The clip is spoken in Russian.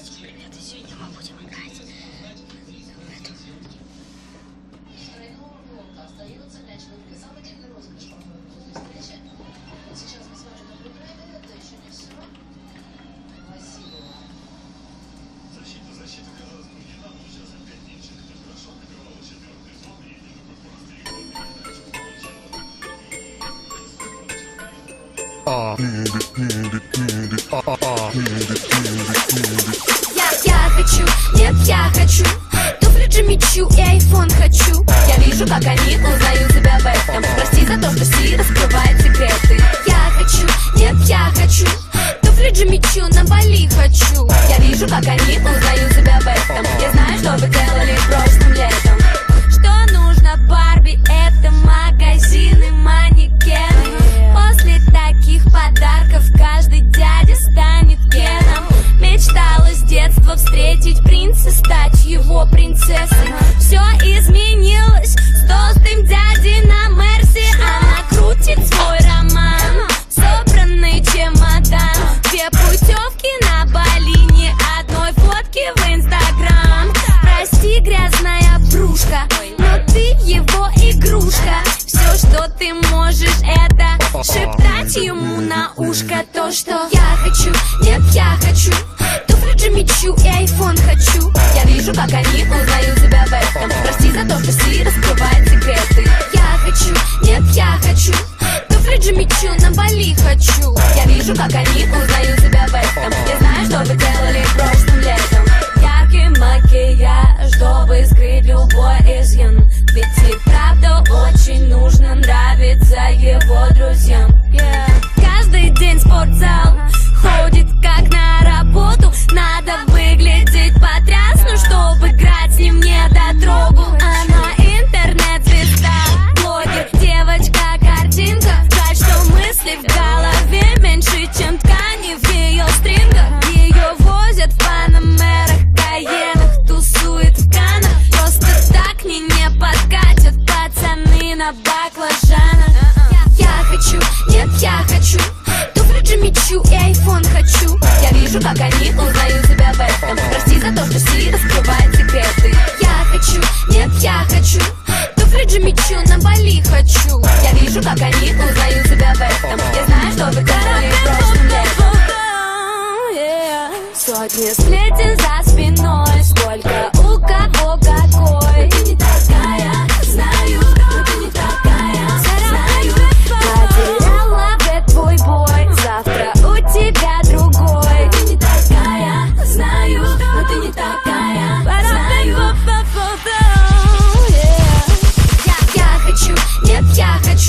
Привет, и сегодня мы будем играть в эту. Остается мяч в игре. Самый длинный розыгрыш, по-моему, после встречи. Сейчас мы с вами наблюдаем, это еще не все. Васильева. Защита казалась бы недавно, сейчас опять Нинченко хорошо открывала четвертый зон и не Я хочу, нет, я хочу туфли Джимми Чу и айфон хочу. Я вижу, как они узнают себя в этом. Прости за то, что Си раскрывает секреты. Я хочу, нет, я хочу туфли Джимми Чу на Бали хочу. Я вижу, как они узнают себя в этом. Я знаю, что вы делали прошлым летом. Что нужно Барби, это магазины, манекены. После таких подарков каждый дядя станет Кеном. Мечтала с детства встретить принца, стать его принцессой. Все изменилось с толстым дядей на Мерсе. Она крутит свой роман, собранный чемодан. 2 путевки на Бали, ни одной фотки в Инстаграм. Прости, грязная врушка, но ты его игрушка. Все, что ты можешь, это шептать ему на ушко то, что я хочу, нет, я хочу туфли Джимми Чу и айфон хочу. Я вижу, как они узнают себя в этом. Прости за то, что Си раскрывает секреты. Я хочу, нет, я хочу туфли Джимми Чу на Бали хочу. Я вижу, как они узнают себя в этом. Я знаю, что вы делали прошлым летом. Яркий макияж, чтобы скрыть любой изъян. Ведь и правда очень нужно нравиться его друзьям. Каждый день спортзал, ходит как на работу. Надо выглядеть потрясно, чтобы играть с ним не дотрогу. Она интернет-звезда, блогер, девочка-картинка. Жаль, что мысли в голове меньше, чем ткани в ее стрингах. Ее возят в панамерах, каенах, тусует в канах. Просто так не подкатят пацаны на баклажанах. Я хочу, нет, я хочу туфли Джимми Чу и айфон хочу. Я вижу, как они узнают себя в этом. Прости за то, что Си раскрывает секреты. Я хочу, нет, я хочу туфли Джимми Чу на Бали хочу. Я вижу, как они узнают себя в этом. Я знаю, что вы делали прошлым летом. Сотни сплетен за спиной, сколько